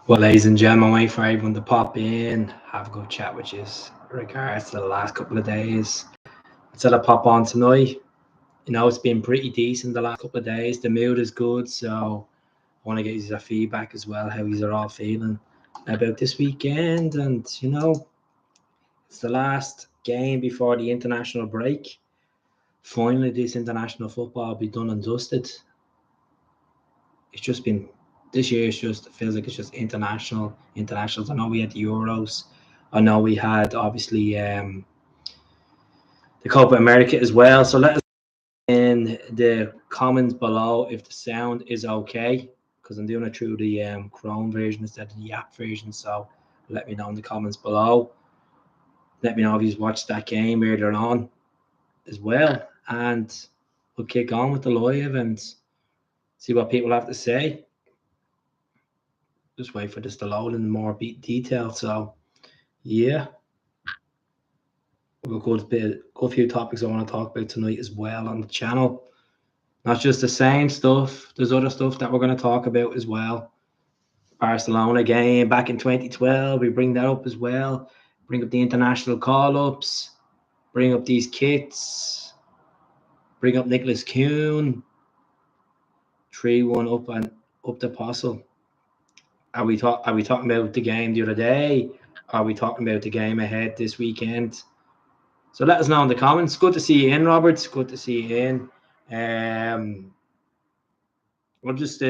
Well, ladies and gentlemen, wait for everyone to pop in, have a good chat with you in regards to the last couple of days. Instead of pop on tonight, it's been pretty decent the last couple of days. The mood is good, so I want to get your feedback as well, how you are all feeling about this weekend. And, it's the last game before the international break. Finally, this international football will be done and dusted. It's just been this year. It's just it feels like it's just internationals. I know we had the Euros. I know we had obviously the Copa America as well. So let us in the comments below if the sound is okay, because I'm doing it through the Chrome version instead of the app version. So let me know in the comments below. Let me know if you've watched that game earlier on as well, and we'll kick on with the live and see what people have to say. Just wait for this to load in more detail. So yeah, we've got a few topics I want to talk about tonight as well on the channel. Not just the same stuff. There's other stuff that we're going to talk about as well. Barcelona game back in 2012. We bring that up as well. Bring up the international call-ups. Bring up these kits. Bring up Nicolas Kuhn. 3-1 up and up the Apostle. Are we talking about the game the other day? Are we talking about the game ahead this weekend? So let us know in the comments. Good to see you in, Roberts. Good to see you in. We're just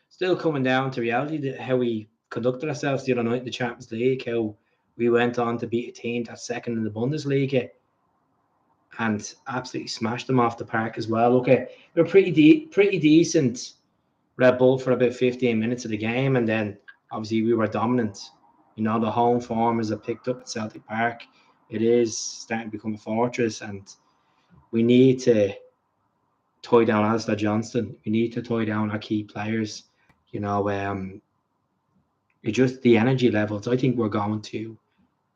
still coming down to reality, how we conducted ourselves the other night in the Champions League, how we went on to beat a team that's second in the Bundesliga and absolutely smashed them off the park as well. Okay, they're pretty decent Red Bull for about 15 minutes of the game, and then obviously we were dominant. The home form is picked up at Celtic Park. It is starting to become a fortress, and we need to tie down Alistair Johnston. We need to tie down our key players. It's just the energy levels. I think we're going to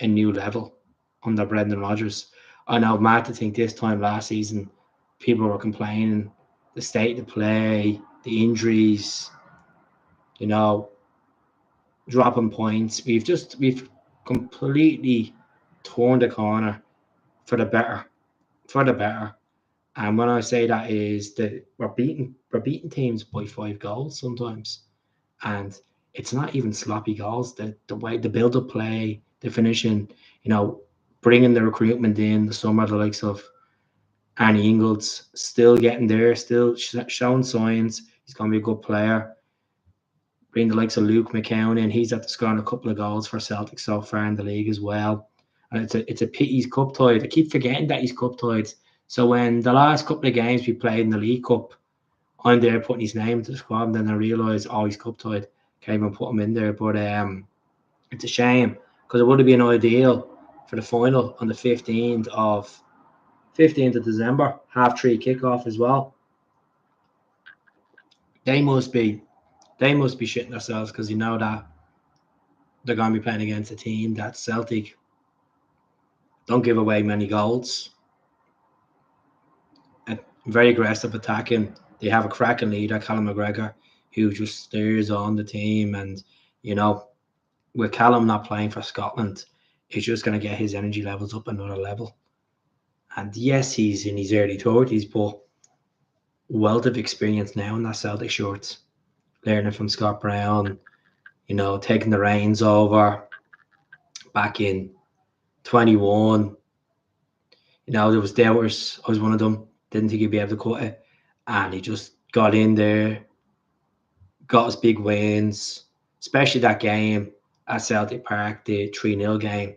a new level under Brendan Rodgers. I know, Matt, I think this time last season, people were complaining the state of the play, the injuries, dropping points. We've completely torn the corner for the better. And when I say that is that we're beating teams by 5 goals sometimes. And it's not even sloppy goals. The way the build-up play, the finishing, bringing the recruitment in the summer, the likes of Arnie Ingles, still getting there, still showing signs. He's going to be a good player. Bring the likes of Luke McCown in. He's after scoring a couple of goals for Celtic so far in the league as well. And it's a pity he's cup tied. I keep forgetting that he's cup tied. So when the last couple of games we played in the League Cup, I'm there putting his name into the squad, and then I realise, he's cup tied. Can't even put him in there. But it's a shame, because it would have been ideal for the final on the 15th of December, 3:30 kickoff as well. They must be shitting themselves, because that they're going to be playing against a team that Celtic don't give away many goals. And very aggressive attacking. They have a cracking leader, Callum McGregor, who just steers on the team. And, with Callum not playing for Scotland, he's just going to get his energy levels up another level. And yes, he's in his early 30s, but wealth of experience now in that Celtic shorts. Learning from Scott Brown, taking the reins over back in 21. There was doubters. I was one of them. Didn't think he'd be able to cut it. And he just got in there, got his big wins, especially that game at Celtic Park, the 3-0 game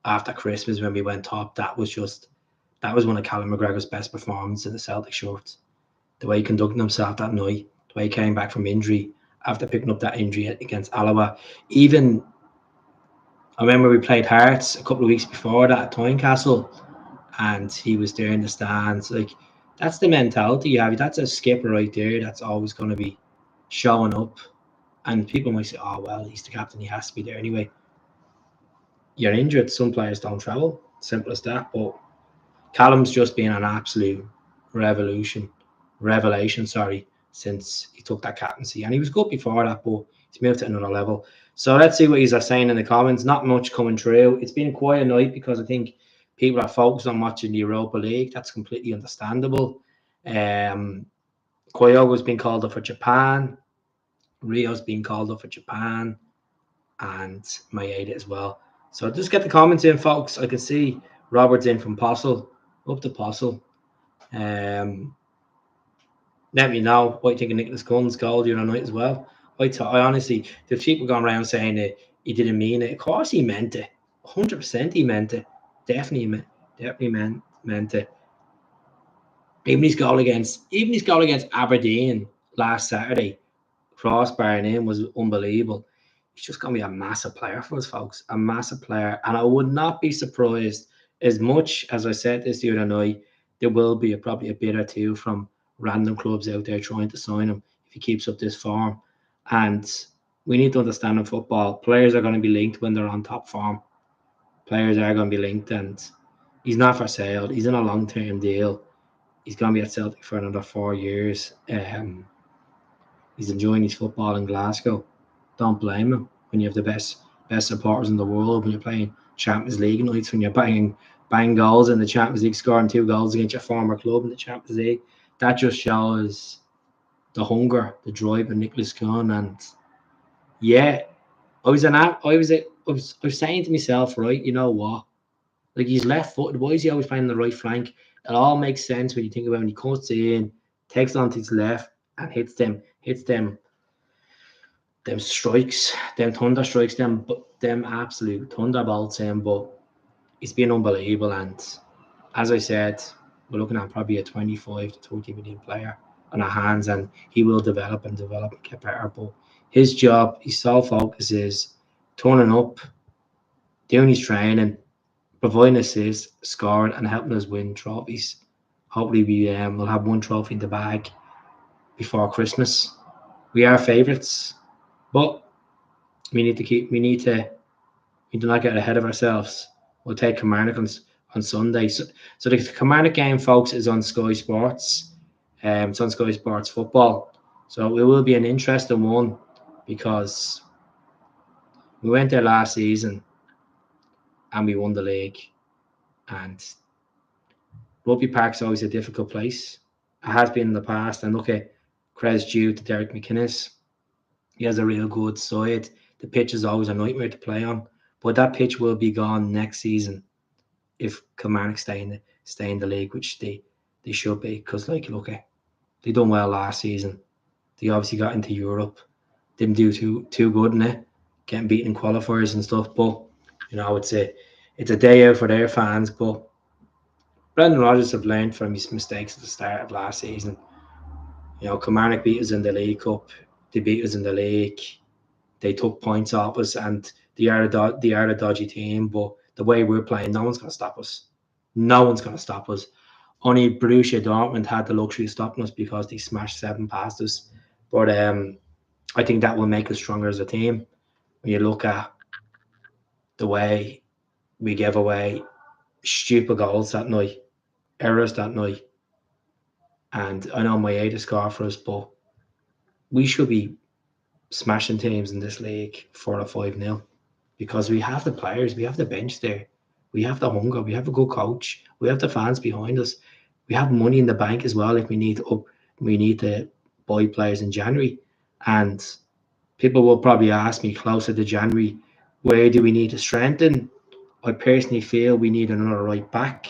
after Christmas when we went top. That was one of Callum McGregor's best performances in the Celtic shorts. The way he conducted himself that night, the way he came back from injury after picking up that injury against Alloa. Even, I remember we played Hearts a couple of weeks before that at Tynecastle, and he was there in the stands. Like, that's the mentality you have. That's a skipper right there that's always going to be showing up. And people might say, oh, well, he's the captain. He has to be there anyway. You're injured. Some players don't travel. Simple as that. But Callum's just been an absolute revelation, since he took that captaincy. And he was good before that, but He's moved to another level. So let's see what he's saying in the comments. Not much coming through. It's been a quiet night because I think people are focused on watching the Europa League. That's completely understandable. Kyogo's been called up for Japan. Rio's been called up for Japan. And Maeda as well. So just get the comments in, folks. I can see Robert's in from Postle. Up to Postle. Let me know what you think of Nicolas Kuhn's goal the other night as well. I honestly, the people going around saying that he didn't mean it. Of course he meant it. 100% he meant it. Definitely meant it. Even his goal against Aberdeen last Saturday, crossbarring in, was unbelievable. He's just going to be a massive player for us, folks. A massive player. And I would not be surprised, as much as I said this the other night, there will be probably a bid or two from random clubs out there trying to sign him if he keeps up this form. And we need to understand in football, players are going to be linked when they're on top form. Players are going to be linked, and he's not for sale. He's in a long-term deal. He's going to be at Celtic for another 4 years. He's enjoying his football in Glasgow. Don't blame him when you have the best supporters in the world, when you're playing Champions League nights, when you're banging goals in the Champions League, scoring 2 goals against your former club in the Champions League. That just shows the hunger, the drive of Nicolas Kuhn. And yeah, I was saying to myself, right, you know what? Like, he's left footed. Why is he always playing the right flank? It all makes sense when you think about when he cuts in, takes on to his left, and hits them strikes, them thunder strikes, them absolute thunderbolts. But it's been unbelievable. And as I said, we're looking at probably a 25 to 30 million player on our hands, and he will develop and get better. But his job, his sole focus is turning up, doing his training, providing assists, scoring, and helping us win trophies. Hopefully, we'll have one trophy in the bag before Christmas. We are favourites, but we need to not get ahead of ourselves. We'll take Kilmarnock on Sunday. So the Kilmarnock game, folks, is on Sky Sports. It's on Sky Sports Football. So it will be an interesting one, because we went there last season and we won the league. And Rugby Park's always a difficult place. It has been in the past. And look at credits due to Derek McInnes. He has a real good side. The pitch is always a nightmare to play on. But that pitch will be gone next season if Kilmarnock stay in the league, which they should be, because they done well last season. They obviously got into Europe, didn't do too good in it, getting beaten in qualifiers and stuff. But it's a day out for their fans. But Brendan Rodgers have learned from his mistakes at the start of last season. Kilmarnock beat us in the League Cup. They beat us in the league. They took points off us, and they are a dodgy team. But the way we're playing, no one's going to stop us. No one's going to stop us. Only Borussia Dortmund had the luxury of stopping us because they smashed 7 past us. But I think that will make us stronger as a team. When you look at the way we gave away stupid goals that night, errors that night, and I know Maeda scored for us, but we should be smashing teams in this league 4 or 5-0, because we have the players, we have the bench there, we have the hunger, we have a good coach, we have the fans behind us, we have money in the bank as well if we need to buy players in January. And people will probably ask me closer to January, where do we need to strengthen? I personally feel we need another right back.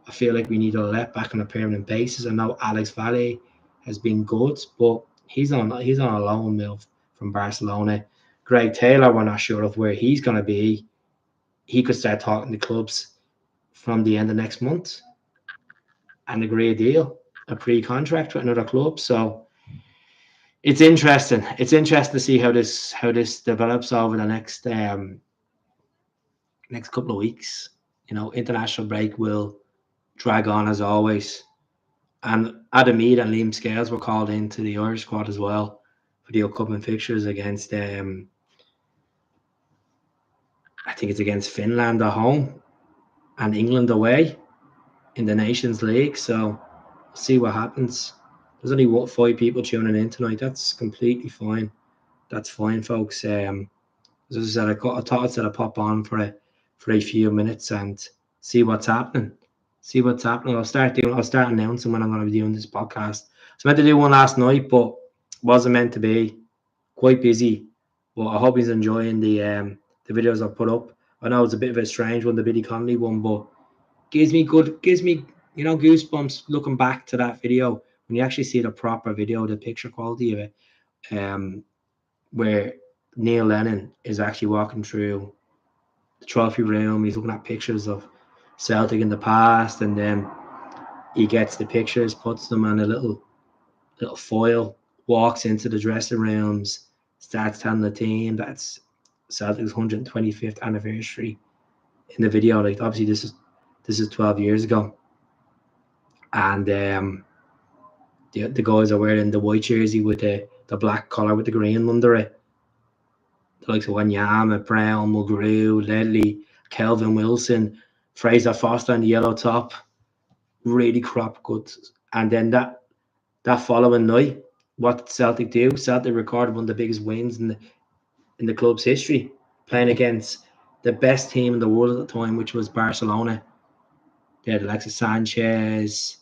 I feel like we need a left back on a permanent basis. I know Alex Valle has been good, but he's on a loan move from Barcelona. Greg Taylor, we're not sure of where he's going to be. He could start talking to clubs from the end of next month and agree a deal, a pre-contract with another club. So it's interesting. It's interesting to see how this develops over the next couple of weeks. International break will drag on as always. And Adam Mead and Liam Scales were called into the Irish squad as well for the upcoming fixtures against I think it's against Finland at home and England away in the Nations League. So we'll see what happens. There's only 5 people tuning in tonight. That's completely fine. that's fine, folks. As I said, I thought I'd pop on for a few minutes and see what's happening. See what's happening. I'll start announcing when I'm going to be doing this podcast. I was meant to do one last night, but wasn't meant to be. Quite busy, but I hope he's enjoying the videos I've put up. I know it's a bit of a strange one, the Billy Connolly one, but gives me goosebumps looking back to that video when you actually see the proper video, the picture quality of it, where Neil Lennon is actually walking through the trophy room. He's looking at pictures of Celtic in the past, and then he gets the pictures, puts them on a little foil, walks into the dressing rooms, starts telling the team that's Celtic's 125th anniversary in the video. Like obviously this is 12 years ago, and the guys are wearing the white jersey with the black collar with the green under it. The likes of Wanyama, Brown, Mulgrew, Ledley, Kelvin Wilson, Fraser Foster on the yellow top, really crop good. And then that following night, what did Celtic do? Celtic recorded one of the biggest wins in the club's history, playing against the best team in the world at the time, which was Barcelona. They had Alexis Sanchez,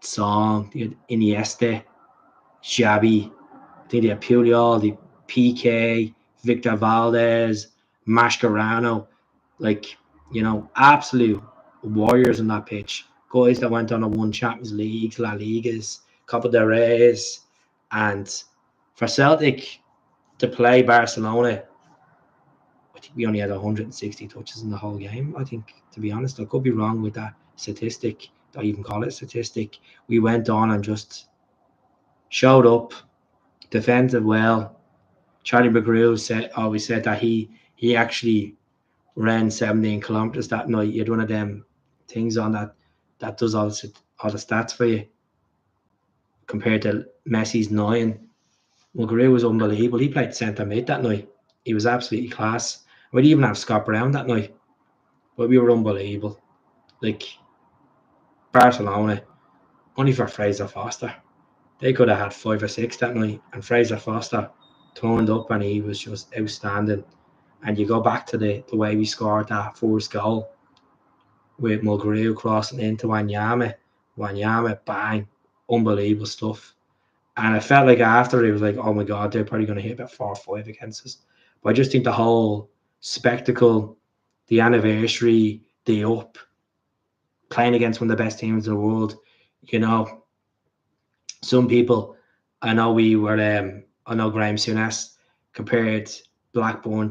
Song, they had Iniesta, Xavi, I think they had Puyol, the PK, Victor Valdez, Mascherano, like, absolute warriors on that pitch. Guys that went on and won Champions Leagues, La Ligas, Copa del Reyes, and for Celtic to play Barcelona, I think we only had 160 touches in the whole game. I think, to be honest, I could be wrong with that statistic. Don't even call it a statistic. We went on and just showed up, defended well. Charlie McGrew always said that he actually ran 17 kilometers that night. He had one of them things on that does all the stats for you compared to Messi's 9. McGrew was unbelievable. He played centre mid that night. He was absolutely class. We didn't even have Scott Brown that night, but we were unbelievable. Like Barcelona, only for Fraser Foster. They could have had 5 or 6 that night, and Fraser Foster turned up and he was just outstanding. And you go back to the way we scored that first goal with Mulgrew crossing into Wanyama, bang, unbelievable stuff. And I felt like after it was like, oh my God, they're probably going to hit about 4 or 5 against us. But I just think the whole spectacle, the anniversary, the up, playing against one of the best teams in the world, some people, I know Graham Souness compared Blackburn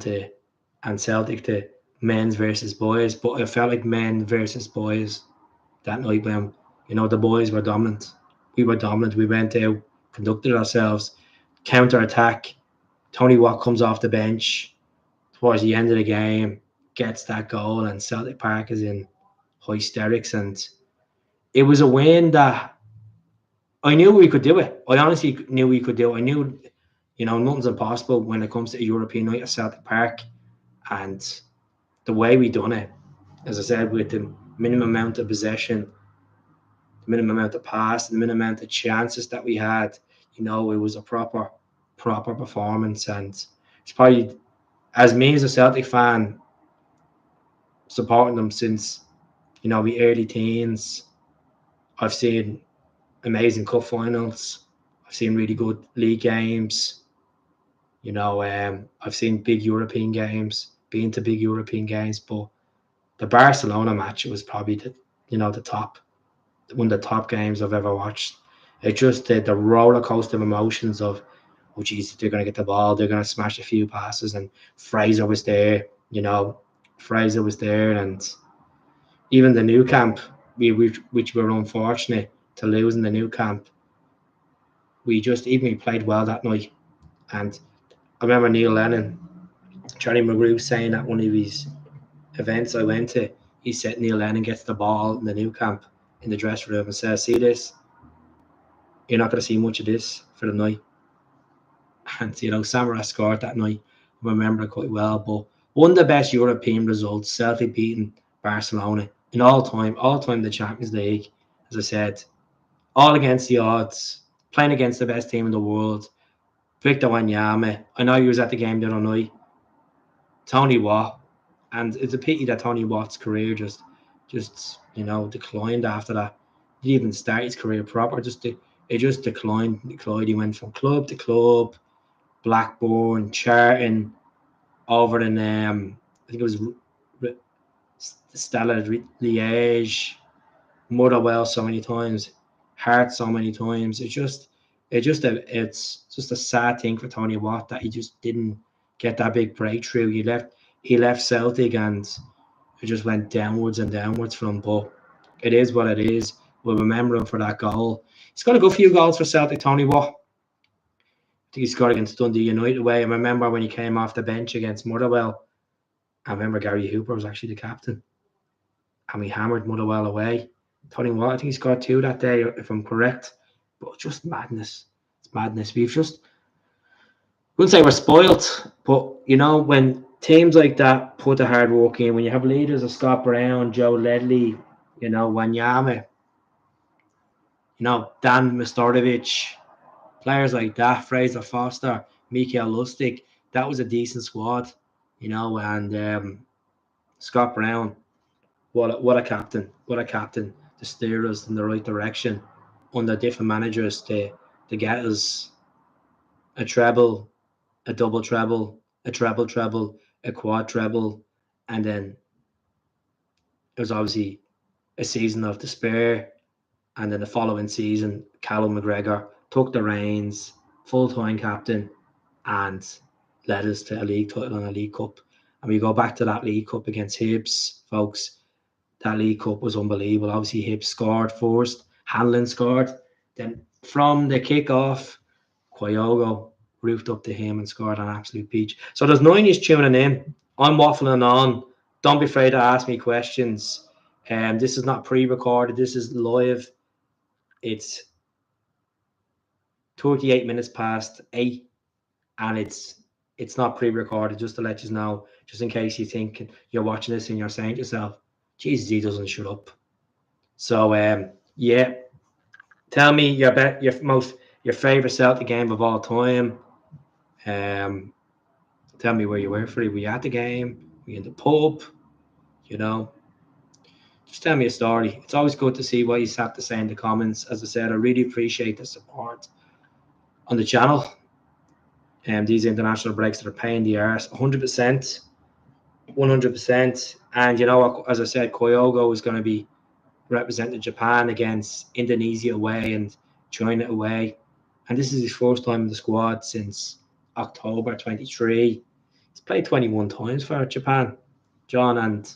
and Celtic to men's versus boys, but it felt like men versus boys that night when, the boys were dominant. We were dominant. We went out, conducted ourselves, counter-attack. Tony Watt comes off the bench towards the end of the game, gets that goal, and Celtic Park is in hysterics. And it was a win that I knew we could do it. I honestly knew we could do it. I knew, nothing's impossible when it comes to a European night at Celtic Park. And the way we done it, as I said, with the minimum amount of possession, the minimum amount of pass, the minimum amount of chances that we had, it was a proper performance. And it's probably, as me as a Celtic fan, supporting them since, the early teens, I've seen amazing cup finals. I've seen really good league games. I've seen big European games, been to big European games, but the Barcelona match was probably the top, one of the top games I've ever watched. It just the roller coaster of emotions of, oh geez, they're going to get the ball, they're going to smash a few passes, and Fraser was there, and even the new camp, which were unfortunate to lose in the new camp. We played well that night, and I remember Neil Lennon, Charlie McGrew saying at one of his events I went to, he said Neil Lennon gets the ball in the new camp in the dressing room and says, see this? You're not going to see much of this for the night. And, Samara scored that night. I remember it quite well. But one of the best European results, Celtic beating Barcelona in all time the Champions League, as I said, all against the odds, playing against the best team in the world. Victor Wanyama. I know he was at the game the other night. Tony Watt. And it's a pity that Tony Watt's career just declined after that. He didn't even start his career proper. It just declined. He went from club to club, Blackburn, Charlton, over in I think it was Stella Liège, Motherwell so many times, Hearts so many times. It's just a sad thing for Tony Watt that he just didn't get that big breakthrough. He left Celtic and it just went downwards and downwards for him. But it is what it is. We'll remember him for that goal. He's got a good few goals for Celtic, Tony Watt. I think he scored against Dundee United away. I remember when he came off the bench against Motherwell. I remember Gary Hooper was actually the captain. And we hammered Motherwell away. Tony Watt, I think he scored 2 that day, if I'm correct. But just madness. It's madness. I wouldn't say we're spoilt, but when teams like that put the hard work in, when you have leaders of Scott Brown, Joe Ledley, Wanyama, Dan Mistorovic, players like that, Fraser Foster, Mikael Lustig, that was a decent squad, and Scott Brown, what a captain, to steer us in the right direction under different managers to get us a treble, a double treble, a treble treble, a quad treble, and then it was obviously a season of despair, and then the following season, Callum McGregor took the reins, full-time captain, and led us to a league title and a League Cup. And we go back to that League Cup against Hibs, folks. That League Cup was unbelievable. Obviously, Hibs scored first, Hanlon scored. Then from the kick-off, Kyogo roofed up to him and scored an absolute peach. So there's 9 years tuning in. I'm waffling on. Don't be afraid to ask me questions. This is not pre-recorded. This is live. It's 38 minutes past 8, and it's not pre-recorded, just to let you know, just in case you think you're watching this and you're saying to yourself, Jesus, he doesn't shut up. So yeah, tell me your favorite Celtic game of all time. Tell me where you were for it. Were you at the game? Were you in the pub? Just tell me a story. It's always good to see what you have to say in the comments. As I said, I really appreciate the support on the channel. These international breaks that are paying the arse, 100%. 100%. And as I said, Kyogo is going to be representing Japan against Indonesia away and China away. And this is his first time in the squad since October 23. He's played 21 times for Japan, John, and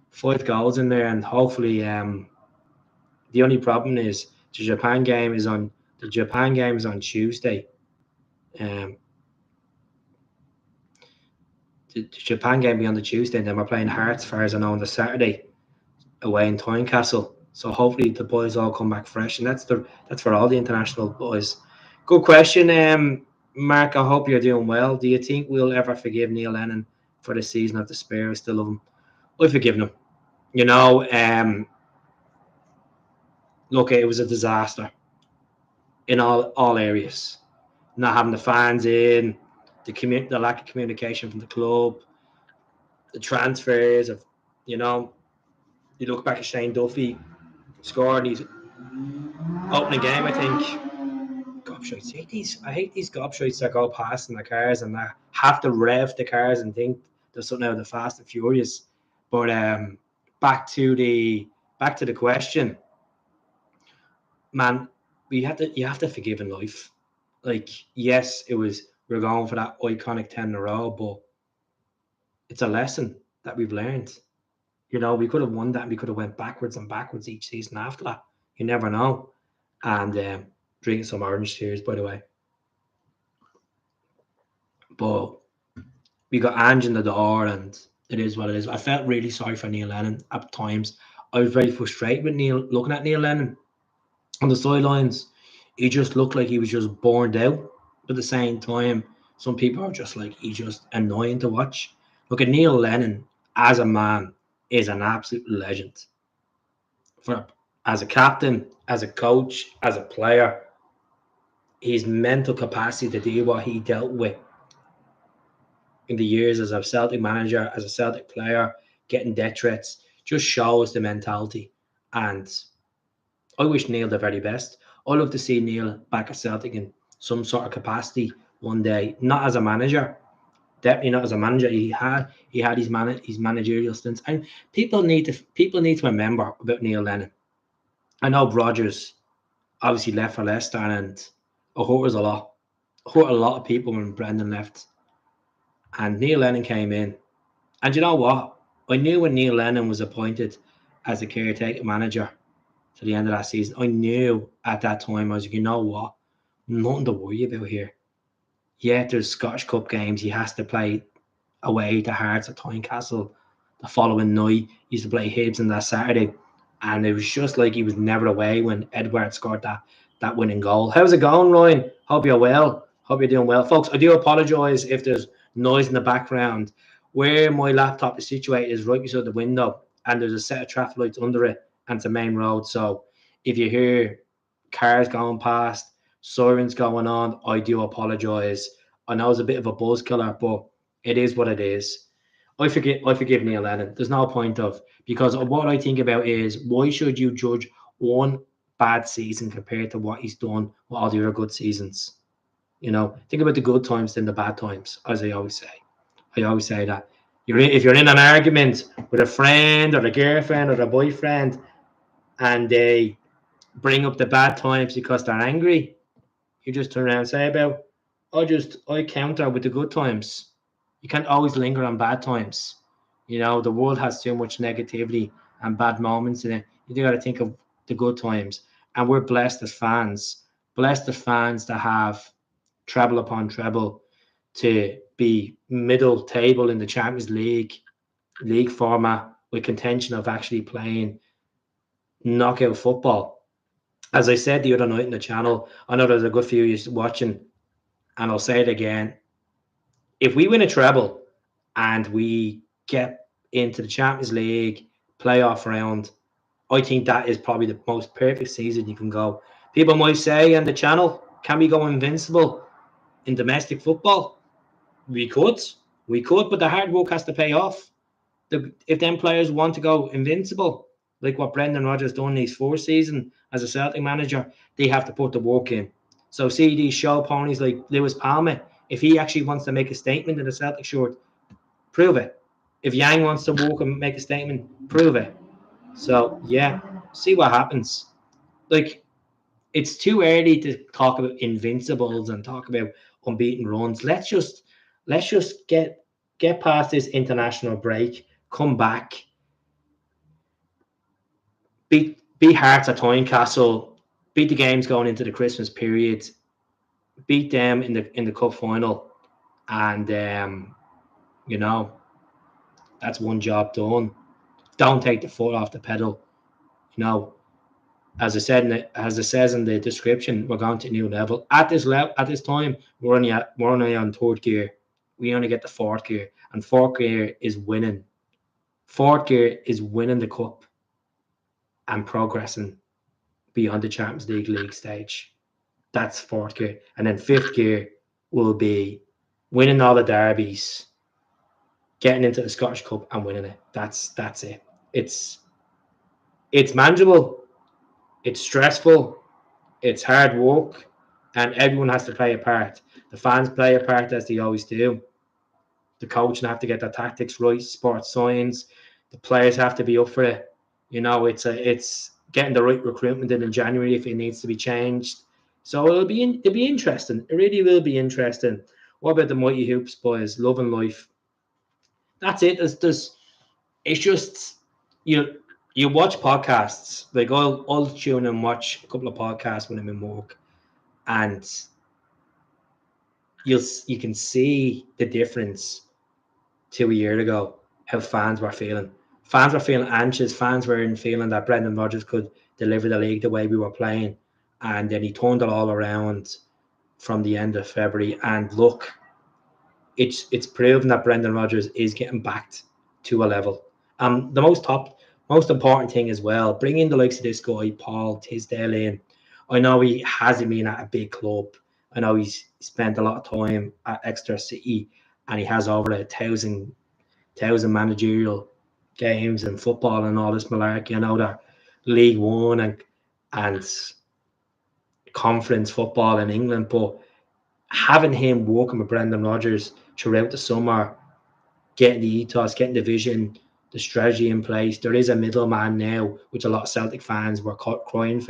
5 goals in there. And hopefully, the only problem is the Japan game is on Tuesday. The Japan game be on the Tuesday, and then we're playing Hearts, as far as I know, on the Saturday away in Tynecastle. So hopefully the boys all come back fresh, and that's for all the international boys. Good question, Mark. I hope you're doing well. Do you think we'll ever forgive Neil Lennon for the season of despair? I still love him. I've forgiven him. Look, it was a disaster in all areas. Not having the fans in, the lack of communication from the club, the transfers of, you look back at Shane Duffy scored his opening game, I think. Gobshites. I hate these gobshites that go past in the cars and that have to rev the cars and think there's something out of the Fast and Furious. But back to the question, man. You have to forgive in life. Like, yes, we're going for that iconic 10 in a row, but it's a lesson that we've learned. We could have won that and we could have went backwards and backwards each season after that. You never know. And drinking some orange tears, by the way. But we got Ange in the door, and it is what it is. I felt really sorry for Neil Lennon at times. I was very frustrated with looking at Neil Lennon on the sidelines. He just looked like he was just burned out. But at the same time, some people are just like, he's just annoying to watch. Look at Neil Lennon as a man is an absolute legend. As a captain, as a coach, as a player, his mental capacity to do what he dealt with in the years as a Celtic manager, as a Celtic player, getting death threats, just shows the mentality. And I wish Neil the very best. I love to see Neil back at Celtic in some sort of capacity one day, not as a manager, definitely not as a manager. He had his managerial stints, and people need to remember about Neil Lennon. I know Rodgers obviously left for Leicester, and it hurt us a lot. It hurt a lot of people when Brendan left, and Neil Lennon came in. And you know what? I knew when Neil Lennon was appointed as a caretaker manager to the end of that season. I knew at that time I was like, you know what? Nothing to worry about here. Yeah, there's Scottish Cup games. He has to play away to Hearts at Tynecastle the following night. He used to play Hibs on that Saturday. And it was just like he was never away when Edward scored that winning goal. How's it going, Ryan? Hope you're well. Hope you're doing well. Folks, I do apologise if there's noise in the background. Where my laptop is situated is right beside the window, and there's a set of traffic lights under it, and it's a main road. So if you hear cars going past, sirens going on, I do apologise. I know it's a bit of a buzz killer, but it is what it is. I forgive Neil Lennon. There's no point of, because what I think about is, why should you judge one bad season compared to what he's done with all the other good seasons? Think about the good times than the bad times, as I always say. I always say that if you're in an argument with a friend or a girlfriend or a boyfriend, and they bring up the bad times because they're angry, you just turn around and say I counter with the good times. You can't always linger on bad times. The world has too much negativity and bad moments in it. You got to think of the good times. And we're blessed as fans to have treble upon treble, to be middle table in the Champions League format, with contention of actually playing knockout football. As I said the other night in the channel, I know there's a good few of you watching, and I'll say it again. If we win a treble and we get into the Champions League playoff round, I think that is probably the most perfect season you can go. People might say on the channel, can we go invincible in domestic football? We could, but the hard work has to pay off. If them players want to go invincible, like what Brendan Rodgers done in his fourth season as a Celtic manager, they have to put the work in. So see these show ponies like Lewis Palmer, if he actually wants to make a statement in the Celtic shirt, prove it. If Yang wants to walk and make a statement, prove it. So yeah, see what happens. Like, it's too early to talk about invincibles and talk about unbeaten runs. Let's just get past this international break, come back, beat Hearts at Tynecastle, beat the games going into the Christmas period, beat them in the cup final, and that's one job done. Don't take the foot off the pedal. As it says in the description, we're going to a new level. At this time, we're only on third gear. We only get the fourth gear, and fourth gear is winning. Fourth gear is winning the cup and progressing beyond the Champions League stage. That's fourth gear, and then fifth gear will be winning all the derbies, getting into the Scottish Cup and winning it. That's it. It's manageable. It's stressful. It's hard work, and everyone has to play a part. The fans play a part, as they always do. The coach have to get their tactics right, sports science. The players have to be up for it. It's getting the right recruitment in January if it needs to be changed. So it'll be interesting. It really will be interesting. What about the Mighty Hoops boys? Love and life. That's it. It's just you watch podcasts. Like, I'll tune and watch a couple of podcasts when I'm in work, and you can see the difference 2 years ago, how fans were feeling. Fans were feeling anxious. Fans were feeling that Brendan Rodgers could deliver the league the way we were playing, and then he turned it all around from the end of February. And look, it's proven that Brendan Rodgers is getting back to a level. The most important thing as well, bringing the likes of this guy Paul Tisdale in. I know he hasn't been at a big club, I know he's spent a lot of time at Exeter City, and he has over 1,000 managerial games and football and all this malarkey. I know that League One and conference football in England, but having him working with Brendan Rodgers throughout the summer, getting the ethos, getting the vision, the strategy in place. There is a middleman now, which a lot of Celtic fans were crying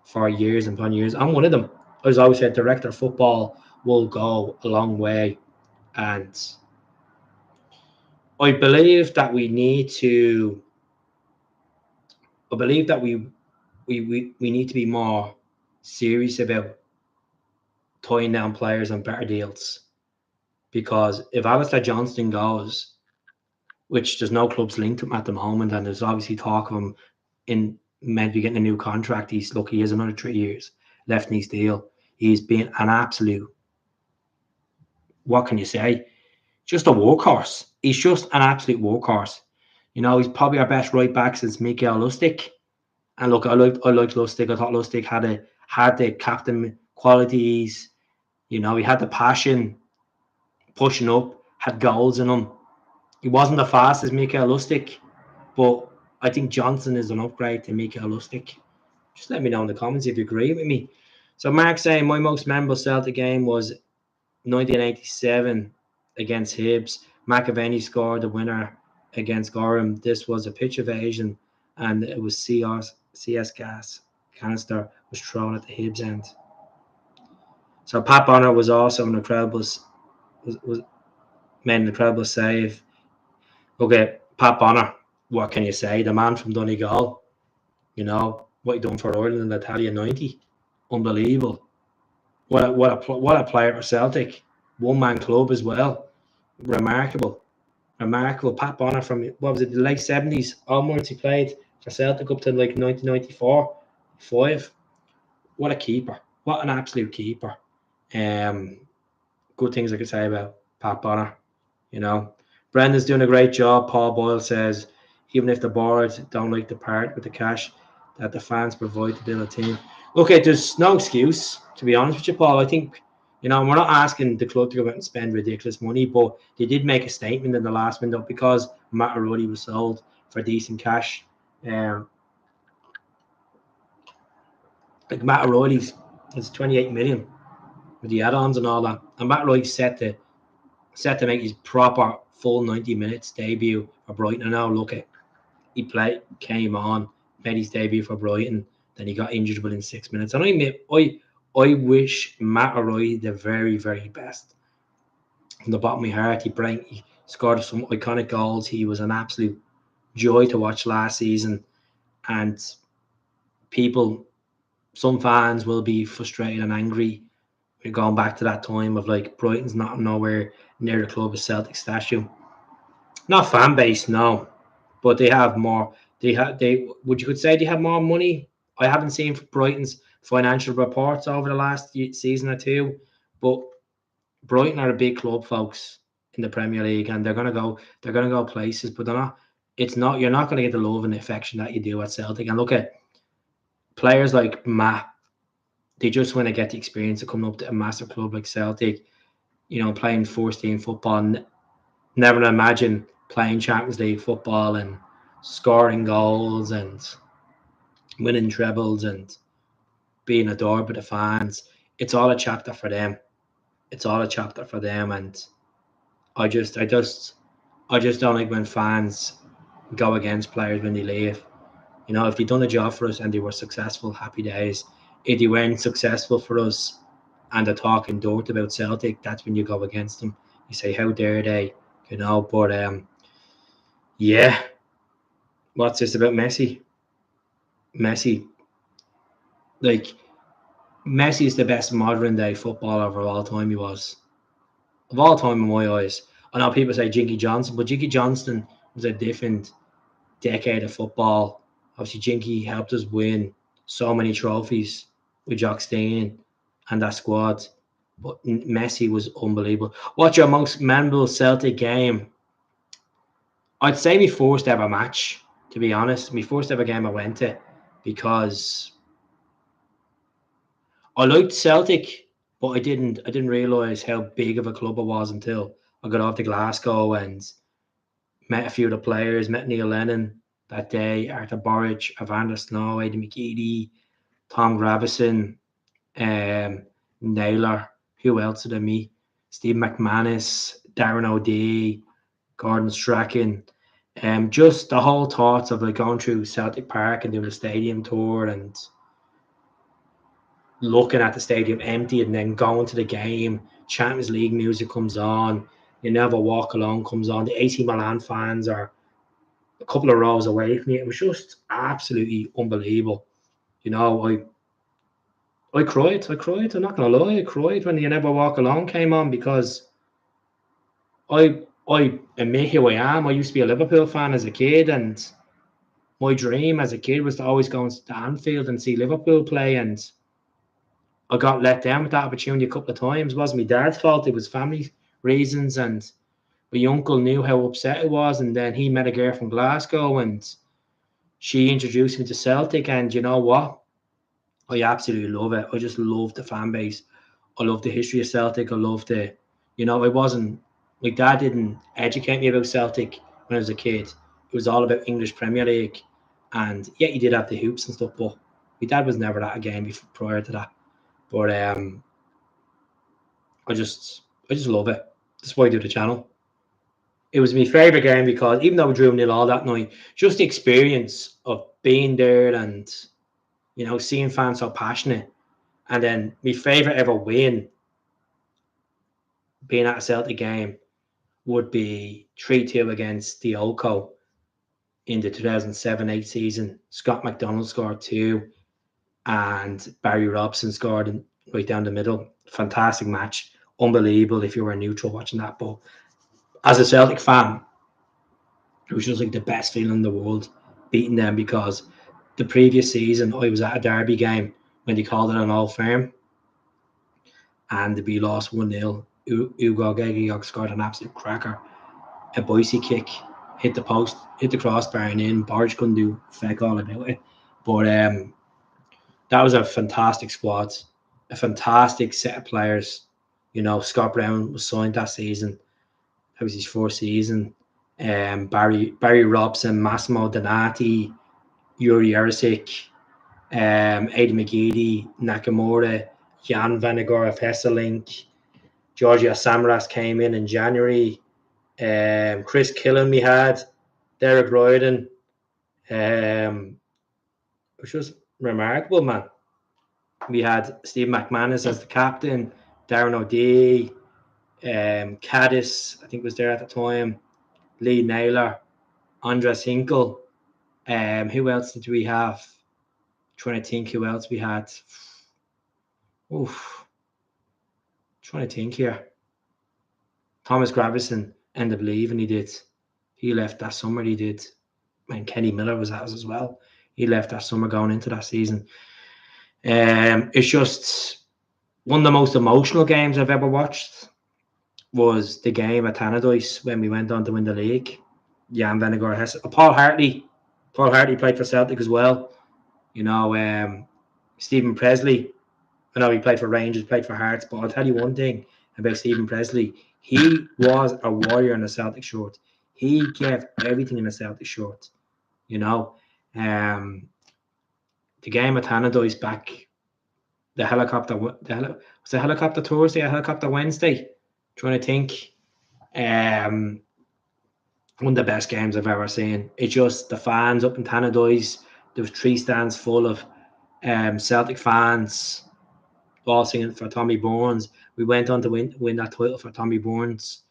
for years and upon years. I'm one of them. I was always said director of football will go a long way. And I believe that we need to I believe that we need to be more serious about tying down players on better deals. Because if Alistair Johnston goes, which there's no clubs linked to him at the moment, and there's obviously talk of him in meant to be getting a new contract. He has another 3 years left in his deal. He's been an absolute, what can you say? Just a workhorse. He's just an absolute workhorse. He's probably our best right back since Mikael Lustig. And look, I liked Lustig. I thought Lustig had the captain qualities. He had the passion, pushing up, had goals in him. He wasn't the fastest Mikael Lustig, but I think Johnson is an upgrade to Mikael Lustig. Just let me know in the comments if you agree with me. So Mark saying my most memorable Celtic game was 1987 against Hibs. McAvenny scored the winner against Gorham. This was a pitch evasion, and it was CS gas canister was thrown at the Hibs end. So Pat Bonner was also an incredible made an incredible save. Okay, Pat Bonner, what can you say? The man from Donegal, what he done for Ireland in the Italian 90, unbelievable. What a player for Celtic, one man club as well, remarkable. Pat Bonner from what was it, the late 70s onwards, he played for Celtic up to like 1994, 5. What a keeper! What an absolute keeper! Good things I could say about Pat Bonner. Brendan's doing a great job. Paul Boyle says, even if the board don't like to part with the cash that the fans provide to build a team. Okay, there's no excuse, to be honest with you, Paul. I think, we're not asking the club to go out and spend ridiculous money, but they did make a statement in the last window because Matt O'Reilly was sold for decent cash. Like Matt O'Reilly's, it's 28 million with the add-ons and all that. And Matt O'Reilly's set to make his proper full 90 minutes debut for Brighton. And now look at he came on, made his debut for Brighton, then he got injured within 6 minutes. And I wish Matt O'Reilly the very, very best. From the bottom of my heart, he scored some iconic goals. He was an absolute joy to watch last season. And some fans will be frustrated and angry. We're going back to that time of like Brighton's not nowhere near the club of Celtic statue. Not fan base, no, but they have more. Would you could say they have more money. I haven't seen Brighton's financial reports over the last season or two, but Brighton are a big club, folks, in the Premier League, and they're gonna go places, but they're not. You're not gonna get the love and the affection that you do at Celtic. And look at players like Matt. They just want to get the experience of coming up to a massive club like Celtic, playing first team football. Never imagine playing Champions League football and scoring goals and winning trebles and being adored by the fans. It's all a chapter for them. And I just don't like when fans go against players when they leave. If they done a job for us and they were successful, happy days. If they weren't successful for us and they're talking dirt about Celtic, that's when you go against them. You say, how dare they? But yeah. What's this about Messi? Messi is the best modern day footballer of all time. He was. Of all time in my eyes. I know people say Jinky Johnson, but Jinky Johnson was a different decade of football. Obviously, Jinky helped us win so many trophies with Jock Stein and that squad. But Messi was unbelievable. What's your most memorable Celtic game? I'd say my first ever match, to be honest. My first ever game I went to, because I liked Celtic But I didn't realise how big of a club it was until I got off to Glasgow and met a few of the players, met Neil Lennon that day, Arthur Borich, Evander Snow, Aidan McGeady, Tom Gravison, Naylor, who else did I meet? Steve McManus, Darren O'Dea, Gordon Strachan. Just the whole thoughts of like going through Celtic Park and doing a stadium tour and looking at the stadium empty and then going to the game, Champions League music comes on, You Never Walk Alone comes on, the AC Milan fans are a couple of rows away from me. It was just absolutely unbelievable. I cried. I cried. I'm not gonna lie. I cried when the You Never Walk Alone came on because I admit who I am. I used to be a Liverpool fan as a kid, and my dream as a kid was to always go to Anfield and see Liverpool play. And I got let down with that opportunity a couple of times. It wasn't my dad's fault. It was family reasons, and my uncle knew how upset it was. And then he met a girl from Glasgow, and she introduced me to Celtic. And you know what? I absolutely love it. I just love the fan base. I love the history of Celtic. I love I wasn't, my dad didn't educate me about Celtic when I was a kid. It was all about English Premier League. And yeah, he did have the hoops and stuff, but my dad was never at a game before, prior to that. But I just love it. That's why I do the channel. It was my favourite game because even though we drew 0 all that night, just the experience of being there and seeing fans so passionate. And then my favourite ever win being at a Celtic game would be 3-2 against the Olco in the 2007-8 season. Scott McDonald scored 2 and Barry Robson scored right down the middle. Fantastic match. Unbelievable if you were a neutral watching that. But as a Celtic fan, it was just like the best feeling in the world beating them because the previous season I was at a derby game when they called it an Old Firm and we lost 1-0. Ugo Gegiog scored an absolute cracker. A Boise kick, hit the post, hit the crossbar and in. Barge couldn't do feck all about it. But that was a fantastic squad, a fantastic set of players. Scott Brown was signed that season. That was his fourth season. Barry Robson, Massimo Donati, Yuri Ersic, Aidan McGeady, Nakamura, Jan Vanagor of Hesselink, Georgia Samaras came in January. Chris Killen we had, Derek Royden, which was remarkable, man. We had Steve McManus as the captain, Darren O'Dea, Caddis, I think was there at the time, Lee Naylor, Andres Hinkle. Who else did we have? Trying to think who else we had. Oof. Trying to think here. Thomas Gravison ended up leaving. He left that summer. He did. And Kenny Miller was at us as well. He left that summer going into that season. It's just one of the most emotional games I've ever watched was the game at Tannadice when we went on to win the league. Jan Vennegoor has Paul Hartley played for Celtic as well. Stephen Presley. I know he played for Rangers, played for Hearts, but I'll tell you one thing about Stephen Presley. He was a warrior in a Celtic shirt. He gave everything in a Celtic shirt. The game at Tannadice back, the helicopter was a helicopter Thursday, a helicopter Wednesday. Trying to think. One of the best games I've ever seen. It's just the fans up in Tannadice. There was 3 stands full of Celtic fans all singing for Tommy Burns. We went on to win that title for Tommy Burns.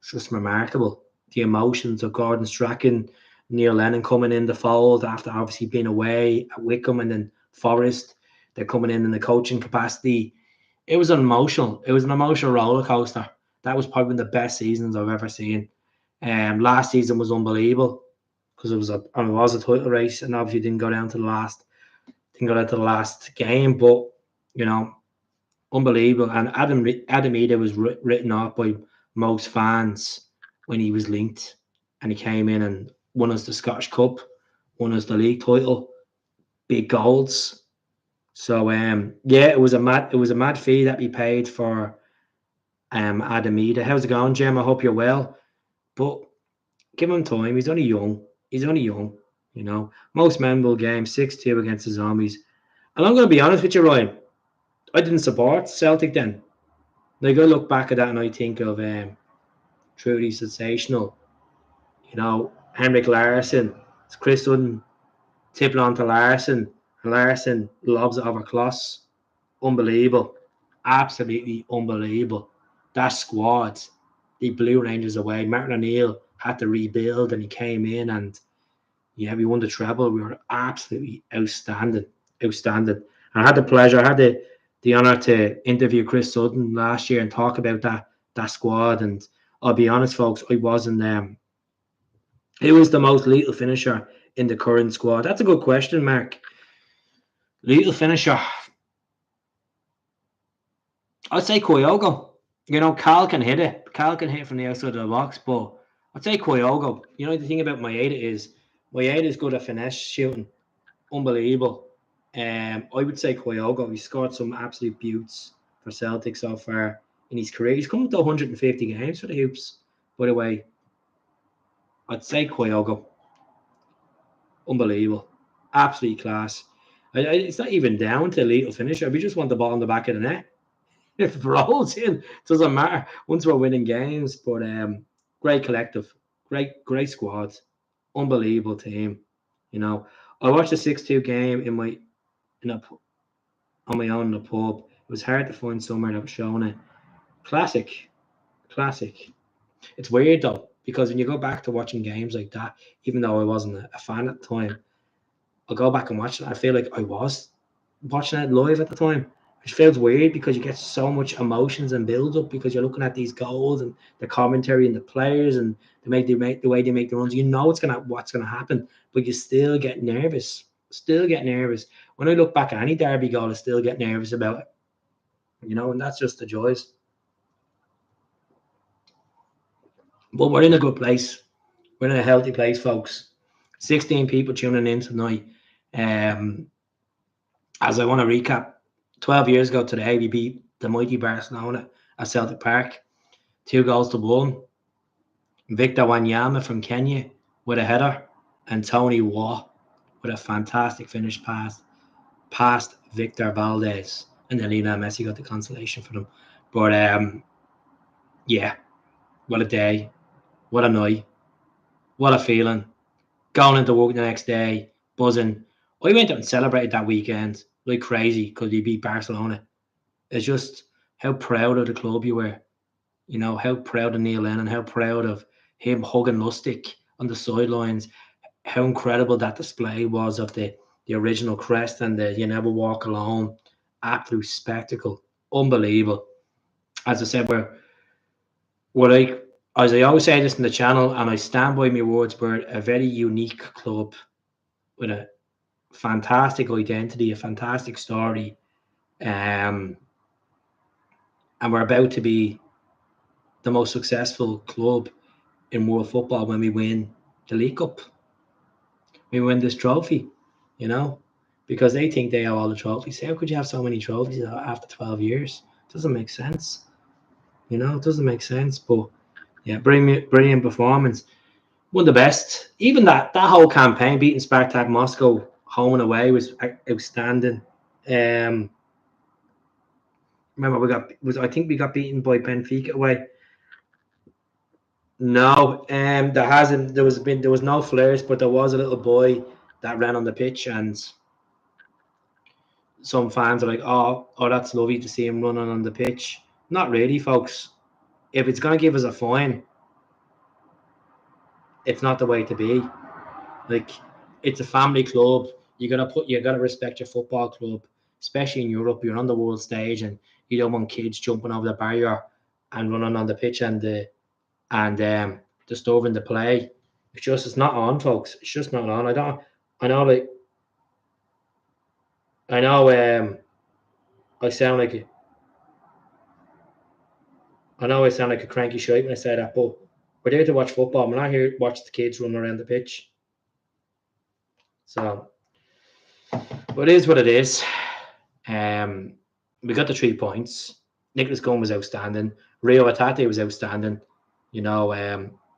It's just remarkable. The emotions of Gordon Strachan, Neil Lennon coming in the fold after obviously being away at Wickham and then Forest. They're coming in the coaching capacity. It was an emotional roller coaster. That was probably one of the best seasons I've ever seen. Last season was unbelievable because it was a title race and obviously didn't go down to the last game, but unbelievable. And Adam Eder was written off by most fans when he was linked, and he came in and won us the Scottish Cup, won us the league title, big goals. So yeah, it was a mad fee that we paid for Adamida. How's it going, Jim? I hope you're well. But give him time. He's only young. He's only young. You know, most memorable game 6-2 against the Zombies. And I'm going to be honest with you, Ryan. I didn't support Celtic then. Like I look back at that and I think of truly sensational. You know, Henrik Larsson, Chris Sutton tipping on to Larsson, and Larsson lobs it over Kloss. Unbelievable. Absolutely unbelievable. That squad, they blew Rangers away. Martin O'Neill had to rebuild and he came in and yeah, we won the treble. We were absolutely outstanding. Outstanding. And I had the pleasure, I had the honour to interview Chris Sutton last year and talk about that squad. And I'll be honest, folks, I wasn't who was the most lethal finisher in the current squad? That's a good question, Mark. Lethal finisher. I'd say Kyogo. You know, Cal can hit it. Cal can hit from the outside of the box, but I'd say Kyogo. You know, the thing about Maeda is good at finesse shooting. Unbelievable. I would say Kyogo. He's scored some absolute beauts for Celtic so far in his career. He's come up to 150 games for the Hoops, by the way. I'd say Kyogo. Unbelievable. Absolute class. It's not even down to lethal finisher. We just want the ball in the back of the net. If it rolls in, doesn't matter. Once we're winning games, but great collective, great squad, unbelievable team. You know, I watched a 6-2 game on my own in the pub. It was hard to find somewhere that was showing it. Classic, classic. It's weird though because when you go back to watching games like that, even though I wasn't a fan at the time, I'll go back and watch it. I feel like I was watching it live at the time. Which feels weird because you get so much emotions and build up because you're looking at these goals and the commentary and the players and the way they make the runs. You know what's gonna happen, but you still get nervous. Still get nervous. When I look back at any derby goal, I still get nervous about it. You know, and that's just the joys. But we're in a good place. We're in a healthy place, folks. 16 people tuning in tonight. As I want to recap, 12 years ago today, we beat the mighty Barcelona at Celtic Park, 2-1. Victor Wanyama from Kenya with a header, and Tony Waugh with a fantastic finish pass past Victor Valdez. And then Lionel Messi got the consolation for them. But yeah, what a day. What a night. What a feeling. Going into work the next day, buzzing. I went out and celebrated that weekend like crazy because we beat Barcelona. It's just how proud of the club you were. You know, how proud of Neil Lennon, how proud of him hugging Lustig on the sidelines, how incredible that display was of the original crest and the You Never Walk Alone. Absolute spectacle. Unbelievable. As I said, we're like, as I always say this in the channel, and I stand by my words, we're a very unique club with a fantastic identity, a fantastic story. And we're about to be the most successful club in world football when we win the League Cup. We win this trophy, you know, because they think they have all the trophies. How could you have so many trophies after 12 years? It doesn't make sense. You know, it doesn't make sense. But yeah, brilliant performance. One of the best. Even that whole campaign, beating Spartak Moscow home and away, was outstanding. Remember, I think we got beaten by Benfica away. No, there was no flares, but there was a little boy that ran on the pitch, and some fans are like, "Oh, that's lovely to see him running on the pitch." Not really, folks. If it's gonna give us a fine, it's not the way to be. Like, it's a family club. You gotta respect your football club, especially in Europe. You're on the world stage, and you don't want kids jumping over the barrier and running on the pitch and disturbing the play. It's not on, folks. It's just not on. I know, like, I know, I sound like, I sound like a cranky shite when I say that, but we're there to watch football. We're not here to watch the kids run around the pitch. So, but it is what it is. We got the 3 points. Nicolas Kuhn was outstanding. Rio Atate was outstanding.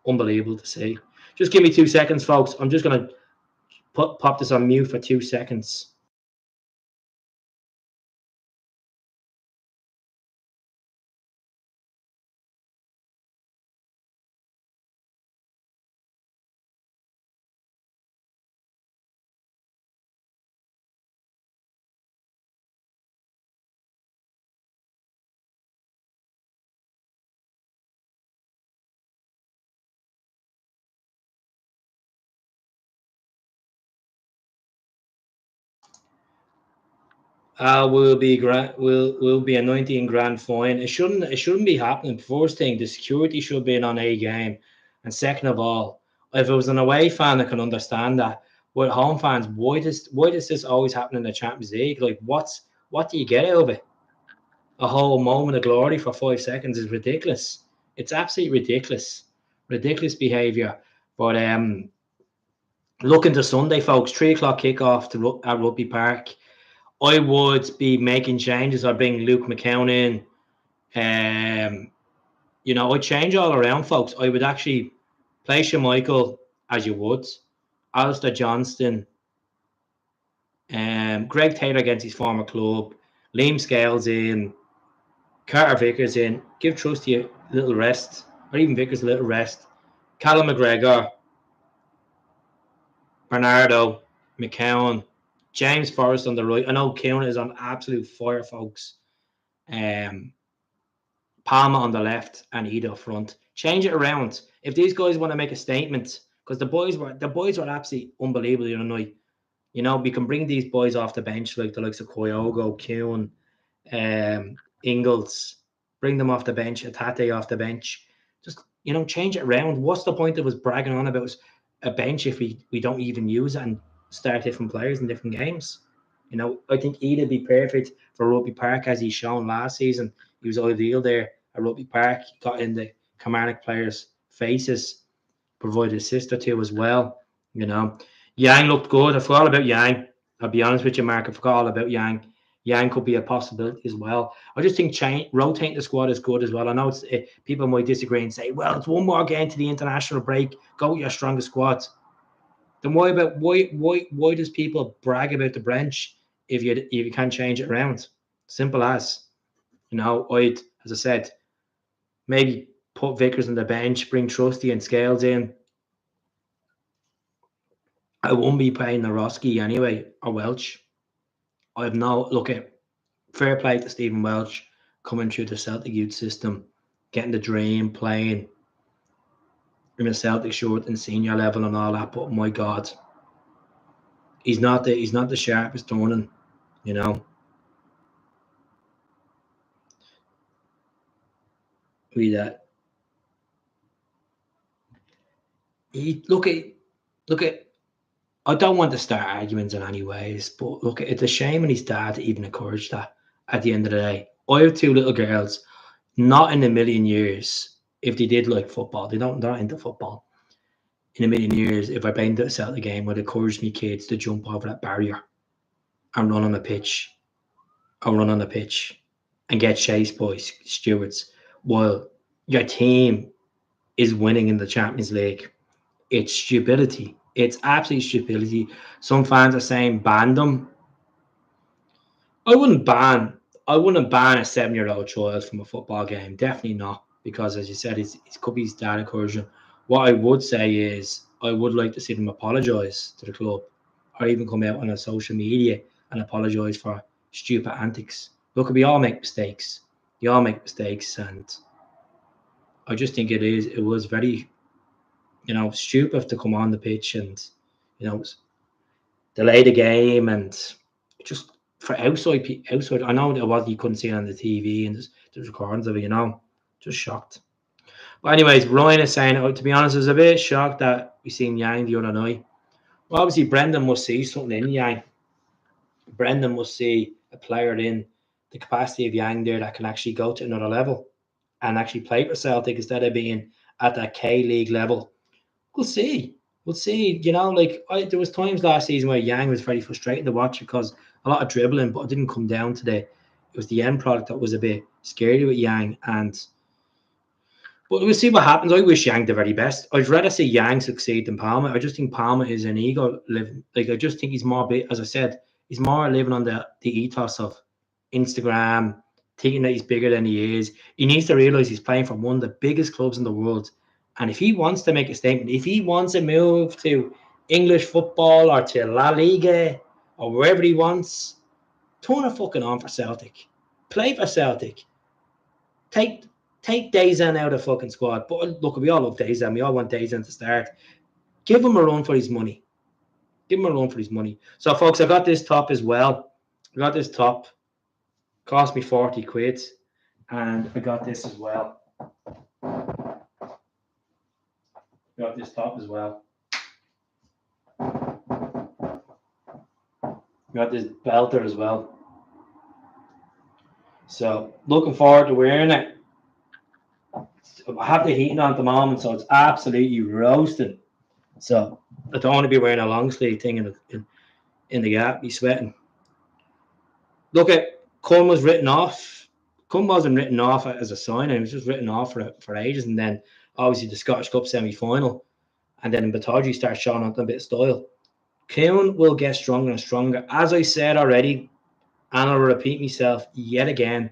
Unbelievable to see. Just give me 2 seconds, folks. I'm just going to pop this on mute for 2 seconds. Will be will be a 19 grand fine. It shouldn't be happening. First thing, the security should be in on a game, and second of all, if it was an away fan, I can understand that. With home fans, why does this always happen in the Champions League? Like, what do you get out of it? A whole moment of glory for 5 seconds is ridiculous. It's absolutely ridiculous behaviour. But looking to Sunday, folks, 3 o'clock kickoff at Rugby Park. I would be making changes. I'd bring Luke McCown in. I'd change all around, folks. I would actually play Michael as you would. Alistair Johnston. Greg Taylor against his former club. Liam Scales in. Carter Vickers in. Give Trusty a little rest. Or even Vickers a little rest. Callum McGregor. Bernardo. McCown. James Forrest on the right. I know Kuhn is on absolute fire, folks. Palmer on the left and Ida up front. Change it around. If these guys want to make a statement, because the boys were absolutely unbelievable the other night. We can bring these boys off the bench like the likes of Kyogo, Kuhn, Ingles. Bring them off the bench, Atate off the bench. Just change it around. What's the point of us bragging on about a bench if we don't even use it and start different players in different games? I think Eda'd be perfect for Rugby Park as he's shown last season. He was ideal there at Rugby Park. He got in the Kilmarnock players' faces, provided assist or two as well. Yang looked good. I forgot about Yang. I'll be honest with you, Mark. I forgot all about Yang. Yang could be a possibility as well. I just think rotating the squad is good as well. I know people might disagree and say, well, it's one more game to the international break. Go with your strongest squad. Then why does people brag about the bench if you can't change it around? Simple as. As I said, maybe put Vickers on the bench, bring Trusty and Scales in. I won't be playing Naroski anyway, or Welch. I have fair play to Stephen Welch coming through the Celtic youth system, getting the dream, playing in a Celtic shirt and senior level and all that. But my God, he's not the sharpest turning, We that. Look at. I don't want to start arguments in any ways, but look, it's a shame and his dad even encouraged that at the end of the day. I have 2 little girls, not in a million years, if they did like football, they're not into football. In a million years, if I played into a Celtic game, I'd encourage me kids to jump over that barrier and run on the pitch. And get chased by stewards while your team is winning in the Champions League. It's stupidity. It's absolute stupidity. Some fans are saying ban them. I wouldn't ban a 7-year-old child from a football game. Definitely not, because as you said, it could be his dad encouraging. What I would say is I would like to see them apologise to the club, or even come out on a social media and apologise for stupid antics. Look, we all make mistakes. You all make mistakes, and I just think it was very stupid to come on the pitch and, delay the game and just for outside. I know there was, you couldn't see it on the TV and there's recordings of it, just shocked. But anyways, Ryan is saying, to be honest, I was a bit shocked that we seen Yang the other night. Well, obviously Brendan must see something in Yang. Brendan must see a player in the capacity of Yang there that can actually go to another level and actually play for Celtic instead of being at that K-League level. We'll see. There was times last season where Yang was very frustrating to watch because a lot of dribbling, but it didn't come down to it was the end product that was a bit scary with Yang. But we'll see what happens. I wish Yang the very best. I'd rather see Yang succeed than Palmer. I just think Palmer is an ego living. Like, I just think he's more bit, as I said, he's more living on the ethos of Instagram, thinking that he's bigger than he is. He needs to realize he's playing for one of the biggest clubs in the world. And if he wants to make a statement, if he wants to move to English football or to La Liga or wherever he wants, turn a fucking on for Celtic. Play for Celtic. Take Dazan out of the fucking squad. But look, we all love Dazan. We all want Dazan to start. Give him a run for his money. Give him a run for his money. So, folks, I got this top as well. I got this top. Cost me 40 quid. And I got this as well. Got this top as well. Got this belter as well. So, looking forward to wearing it. I have the heating on at the moment, so it's absolutely roasting. So, I don't want to be wearing a long sleeve thing in the gap, be sweating. Look at Kuhn was written off. Kuhn wasn't written off as a sign, it was just written off for ages. And then, obviously, the Scottish Cup semi-final. And then Bataji starts showing up a bit of style. Kuhn will get stronger and stronger. As I said already, and I'll repeat myself yet again,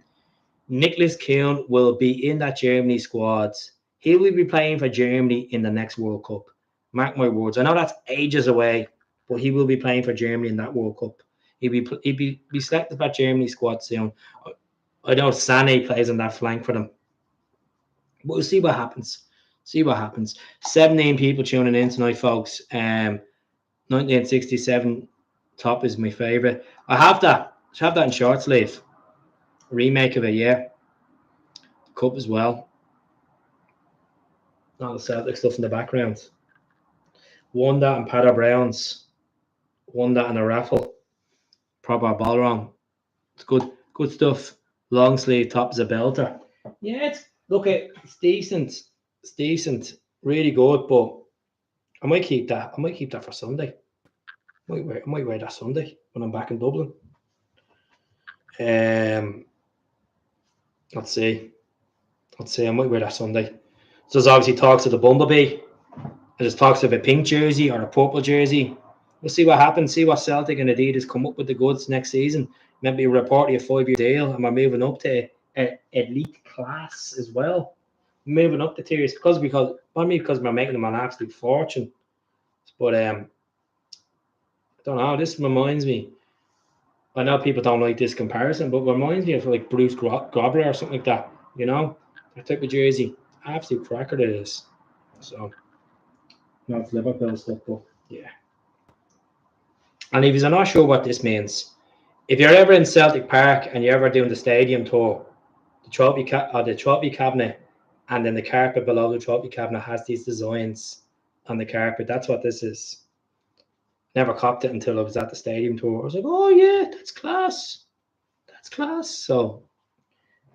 Nicolas Kuhn will be in that Germany squad. He will be playing for Germany in the next World Cup. Mark my words. I know that's ages away, but he will be playing for Germany in that World Cup. He'll be selected for that Germany squad soon. I know Sané plays on that flank for them. But we'll see what happens. 17 people tuning in tonight, folks. 1967 top is my favourite. I have that in short sleeve. Remake of it, yeah. Cup as well. All the Celtic stuff in the background. Won that in Padder Browns. Won that in a raffle. Proper ballroom. It's good stuff. Long sleeve top is a belter. Yeah, it's decent. It's decent. Really good, but I might keep that. I might keep that for Sunday. I might wear that Sunday when I'm back in Dublin. Let's see. I might wear that Sunday. So there's obviously talks of the Bumblebee. There's talks of a pink jersey or a purple jersey. We'll see what happens. See what Celtic and Adidas come up with the goods next season. Maybe reportedly a 5-year deal, and we're moving up to elite class as well. Moving up the tiers because we're making them an absolute fortune. But I don't know. This reminds me. I know people don't like this comparison, but it reminds me of like Bruce Grobbler or something like that. You know, that type of jersey. Absolute cracker it is. So, not Liverpool stuff, but yeah. And if you're not sure what this means, if you're ever in Celtic Park and you're ever doing the stadium tour, the trophy cabinet, and then the carpet below the trophy cabinet has these designs on the carpet. That's what this is. Never copped it until I was at the stadium tour. I was like, oh yeah, that's class. That's class. So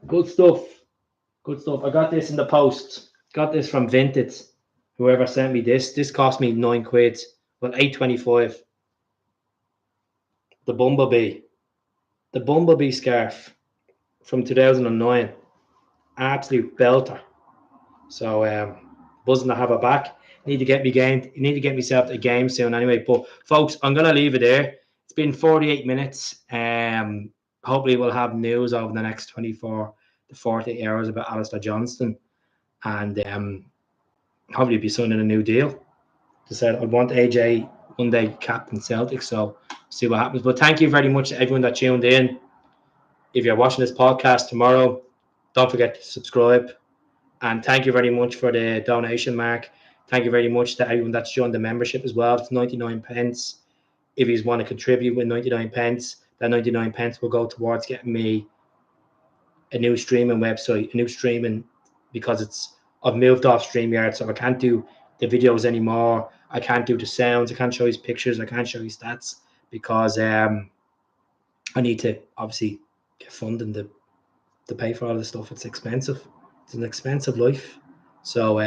good stuff. I got this in the post. Got this from Vinted. Whoever sent me this. This cost me 9 quid. Well, 8.25. The Bumblebee scarf from 2009. Absolute belter. So buzzing to have it back. Need to get myself a game soon anyway. But folks, I'm gonna leave it there. It's been 48 minutes. Hopefully we'll have news over the next 24 to 48 hours about Alistair Johnston, and hopefully be signing a new deal. As I said, I want AJ one day captain Celtic, so see what happens. But thank you very much to everyone that tuned in. If you're watching this podcast tomorrow, don't forget to subscribe. And thank you very much for the donation, Mark. Thank you very much to everyone that's joined the membership as well. It's 99 pence. If you want to contribute with 99 pence, that 99 pence will go towards getting me a new streaming website, because I've moved off StreamYard, so I can't do the videos anymore. I can't do the sounds. I can't show you pictures. I can't show you stats because I need to obviously get funding to pay for all this stuff. It's expensive. It's an expensive life. So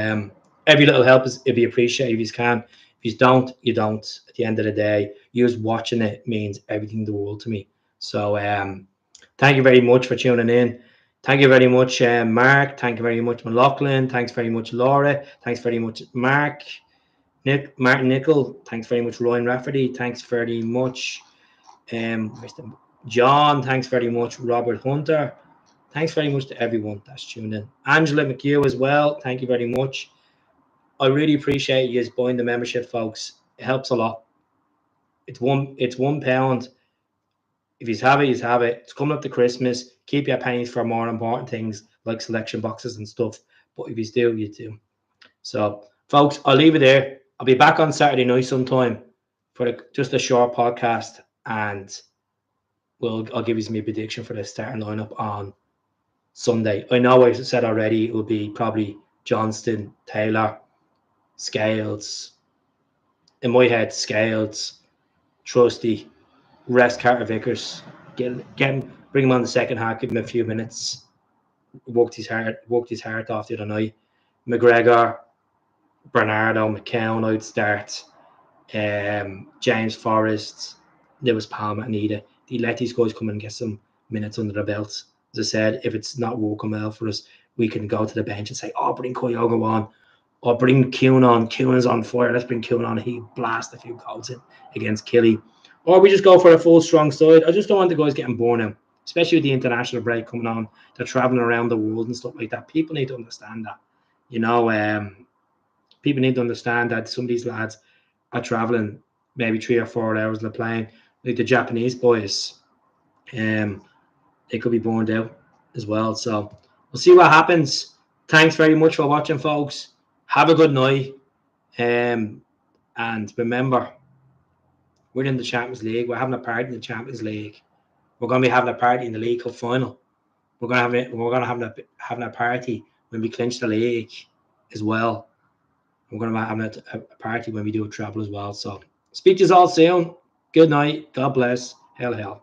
every little help it'd be appreciated if you can. If you don't, you don't. At the end of the day, you just watching it means everything in the world to me. So thank you very much for tuning in. Thank you very much, Mark. Thank you very much, McLaughlin. Thanks very much, Laura. Thanks very much, Mark. Martin Nicol. Thanks very much, Ryan Rafferty. Thanks very much, John. Thanks very much, Robert Hunter. Thanks very much to everyone that's tuned in. Angela McHugh as well. Thank you very much. I really appreciate you guys buying the membership, folks. It helps a lot. It's £1. If you have it, you have it. It's coming up to Christmas. Keep your pennies for more important things like selection boxes and stuff. But if you do, you do. So, folks, I'll leave it there. I'll be back on Saturday night sometime for just a short podcast, and I'll give you my prediction for the starting lineup on Sunday. I know I said already it will be probably Johnston, Taylor, Scales. In my head, Scales, Trusty, rest Carter Vickers, bring him on the second half, give him a few minutes. Worked his heart off the other night. McGregor, Bernardo, McCown, I'd start. James Forrest, Lewis Palmer, Anita. They let these guys come and get some minutes under their belts. As I said, if it's not working well for us, we can go to the bench and say, bring Koyogo on, or bring Kuhn on. Kuhn is on fire. Let's bring Kuhn on. He blast a few goals in against Killy. Or we just go for a full strong side. I just don't want the guys getting born out, especially with the international break coming on. They're traveling around the world and stuff like that. People need to understand that. People need to understand that some of these lads are traveling maybe 3 or 4 hours they're playing. Like the Japanese boys, they could be burned out as well. So we'll see what happens. Thanks very much for watching, folks. Have a good night. And remember, we're in the Champions League. We're having a party in the Champions League. We're going to be having a party in the League Cup final. We're going to have a party when we clinch the league as well. We're going to have a party when we do a treble as well. So speak to you all soon. Good night. God bless. Hell.